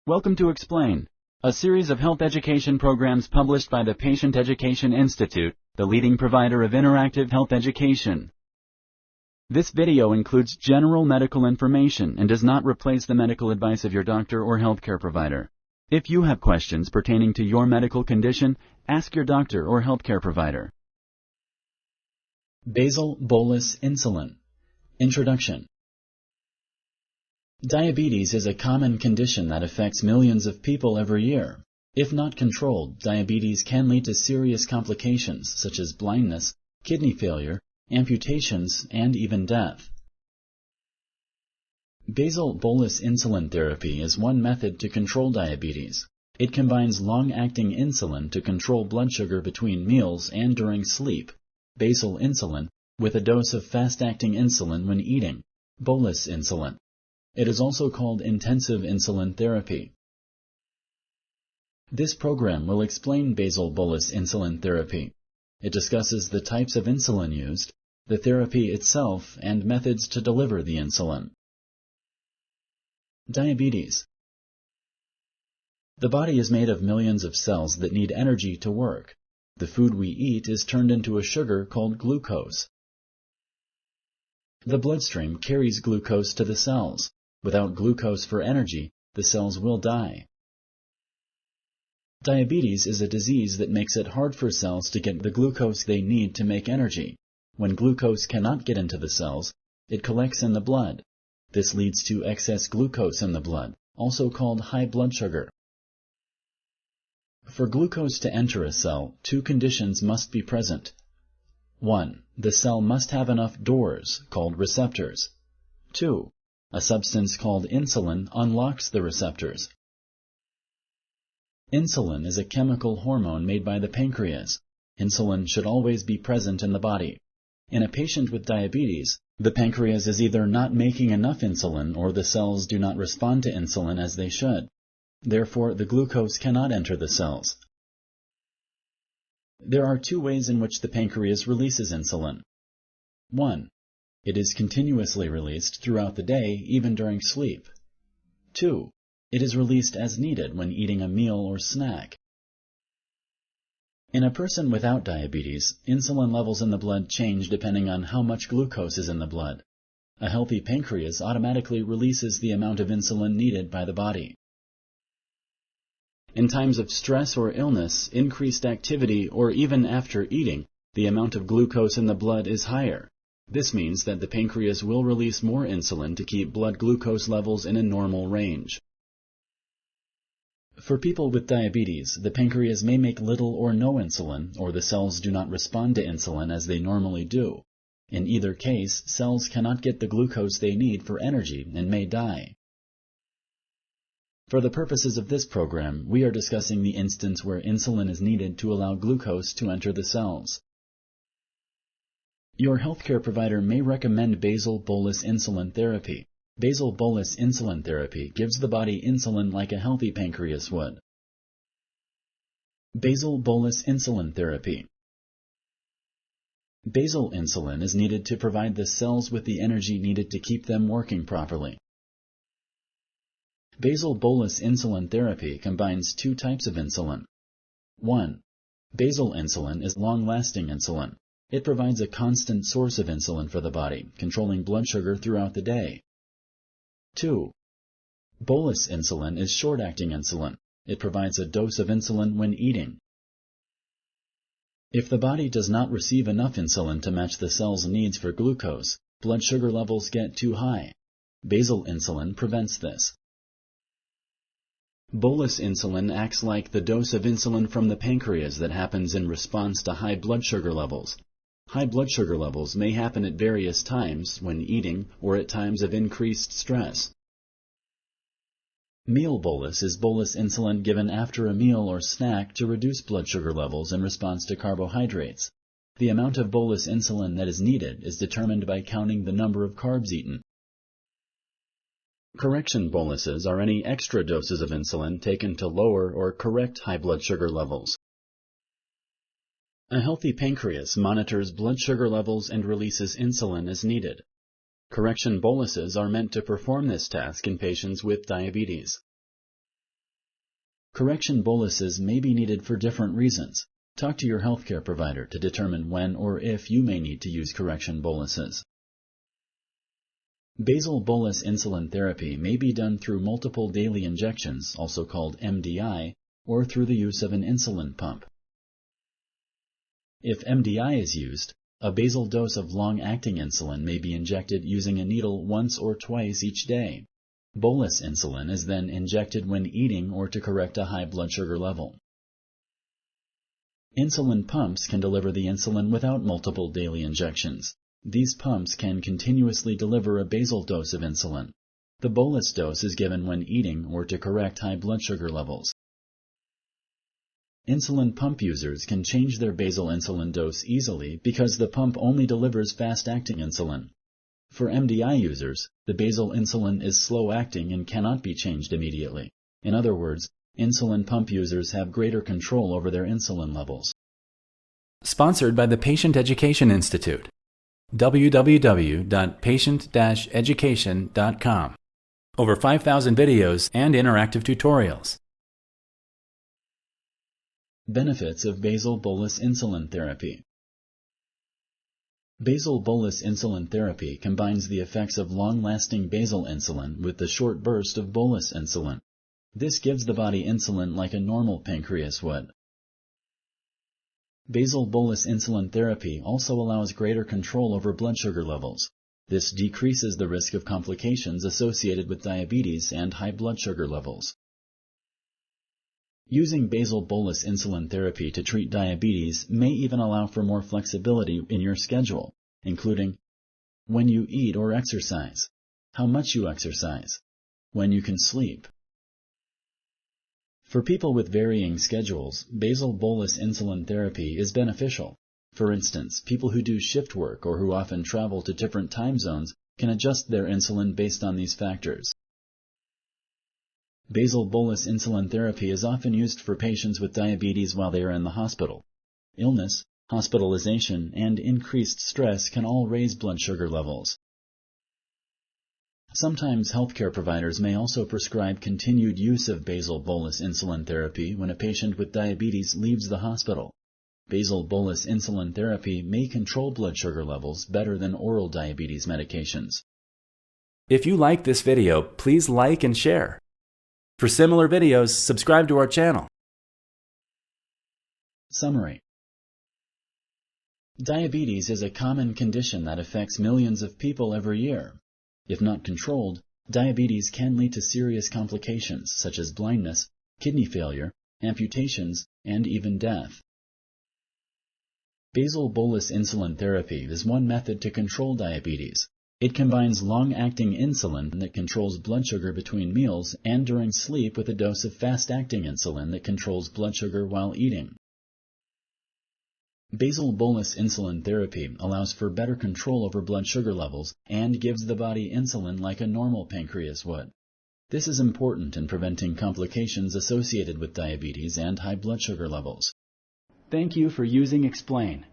Welcome to Explain, a series of health education programs published by the Patient Education Institute, the leading provider of interactive health education. This video includes general medical information and does not replace the medical advice of your doctor or healthcare provider. If you have questions pertaining to your medical condition, ask your doctor or healthcare provider. Basal-bolus-insulin. Introduction. Diabetes is a common condition that affects millions of people every year. If not controlled, diabetes can lead to serious complications such as blindness, kidney failure, amputations, and even death. Basal-bolus-insulin therapy is one method to control diabetes. It combines long-acting insulin to control blood sugar between meals and during sleep, basal insulin, with a dose of fast-acting insulin when eating, bolus insulin. It is also called intensive insulin therapy. This program will explain basal-bolus-insulin therapy. It discusses the types of insulin used, the therapy itself, and methods to deliver the insulin. Diabetes. The body is made of millions of cells that need energy to work. The food we eat is turned into a sugar called glucose. The bloodstream carries glucose to the cells. Without glucose for energy, the cells will die. Diabetes is a disease that makes it hard for cells to get the glucose they need to make energy. When glucose cannot get into the cells, it collects in the blood. This leads to excess glucose in the blood, also called high blood sugar. For glucose to enter a cell, two conditions must be present. 1. The cell must have enough doors, called receptors. 2. A substance called insulin unlocks the receptors. Insulin is a chemical hormone made by the pancreas. Insulin should always be present in the body. In a patient with diabetes, the pancreas is either not making enough insulin or the cells do not respond to insulin as they should. Therefore, the glucose cannot enter the cells. There are two ways in which the pancreas releases insulin. 1. It is continuously released throughout the day, even during sleep. 2. It is released as needed when eating a meal or snack. In a person without diabetes, insulin levels in the blood change depending on how much glucose is in the blood. A healthy pancreas automatically releases the amount of insulin needed by the body. In times of stress or illness, increased activity, or even after eating, the amount of glucose in the blood is higher. This means that the pancreas will release more insulin to keep blood glucose levels in a normal range. For people with diabetes, the pancreas may make little or no insulin, or the cells do not respond to insulin as they normally do. In either case, cells cannot get the glucose they need for energy and may die. For the purposes of this program, we are discussing the instance where insulin is needed to allow glucose to enter the cells. Your healthcare provider may recommend basal-bolus-insulin therapy. Basal-bolus-insulin therapy gives the body insulin like a healthy pancreas would. Basal-bolus-insulin therapy. Basal insulin is needed to provide the cells with the energy needed to keep them working properly. Basal-bolus-insulin therapy combines two types of insulin. 1. Basal insulin is long-lasting insulin. It provides a constant source of insulin for the body, controlling blood sugar throughout the day. 2. Bolus insulin is short-acting insulin. It provides a dose of insulin when eating. If the body does not receive enough insulin to match the cell's needs for glucose, blood sugar levels get too high. Basal insulin prevents this. Bolus insulin acts like the dose of insulin from the pancreas that happens in response to high blood sugar levels. High blood sugar levels may happen at various times when eating or at times of increased stress. Meal bolus is bolus insulin given after a meal or snack to reduce blood sugar levels in response to carbohydrates. The amount of bolus insulin that is needed is determined by counting the number of carbs eaten. Correction boluses are any extra doses of insulin taken to lower or correct high blood sugar levels. A healthy pancreas monitors blood sugar levels and releases insulin as needed. Correction boluses are meant to perform this task in patients with diabetes. Correction boluses may be needed for different reasons. Talk to your healthcare provider to determine when or if you may need to use correction boluses. Basal-bolus-insulin therapy may be done through multiple daily injections, also called MDI, or through the use of an insulin pump. If MDI is used, a basal dose of long-acting insulin may be injected using a needle once or twice each day. Bolus insulin is then injected when eating or to correct a high blood sugar level. Insulin pumps can deliver the insulin without multiple daily injections. These pumps can continuously deliver a basal dose of insulin. The bolus dose is given when eating or to correct high blood sugar levels. Insulin pump users can change their basal insulin dose easily because the pump only delivers fast-acting insulin. For MDI users, the basal insulin is slow-acting and cannot be changed immediately. In other words, insulin pump users have greater control over their insulin levels. Sponsored by the Patient Education Institute. www.patient-education.com. Over 5,000 videos and interactive tutorials. Benefits of basal-bolus-insulin therapy. Basal-bolus-insulin therapy combines the effects of long-lasting basal insulin with the short burst of bolus insulin. This gives the body insulin like a normal pancreas would. Basal-bolus-insulin therapy also allows greater control over blood sugar levels. This decreases the risk of complications associated with diabetes and high blood sugar levels. Using basal-bolus-insulin therapy to treat diabetes may even allow for more flexibility in your schedule, including when you eat or exercise, how much you exercise, when you can sleep. For people with varying schedules, basal-bolus-insulin therapy is beneficial. For instance, people who do shift work or who often travel to different time zones can adjust their insulin based on these factors. Basal-bolus-insulin therapy is often used for patients with diabetes while they are in the hospital. Illness, hospitalization, and increased stress can all raise blood sugar levels. Sometimes healthcare providers may also prescribe continued use of basal-bolus-insulin therapy when a patient with diabetes leaves the hospital. Basal-bolus-insulin therapy may control blood sugar levels better than oral diabetes medications. If you like this video, please like and share. For similar videos, subscribe to our channel. Summary. Diabetes is a common condition that affects millions of people every year. If not controlled, diabetes can lead to serious complications such as blindness, kidney failure, amputations, and even death. Basal-bolus-insulin therapy is one method to control diabetes. It combines long-acting insulin that controls blood sugar between meals and during sleep with a dose of fast-acting insulin that controls blood sugar while eating. Basal-bolus-insulin therapy allows for better control over blood sugar levels and gives the body insulin like a normal pancreas would. This is important in preventing complications associated with diabetes and high blood sugar levels. Thank you for using Explain.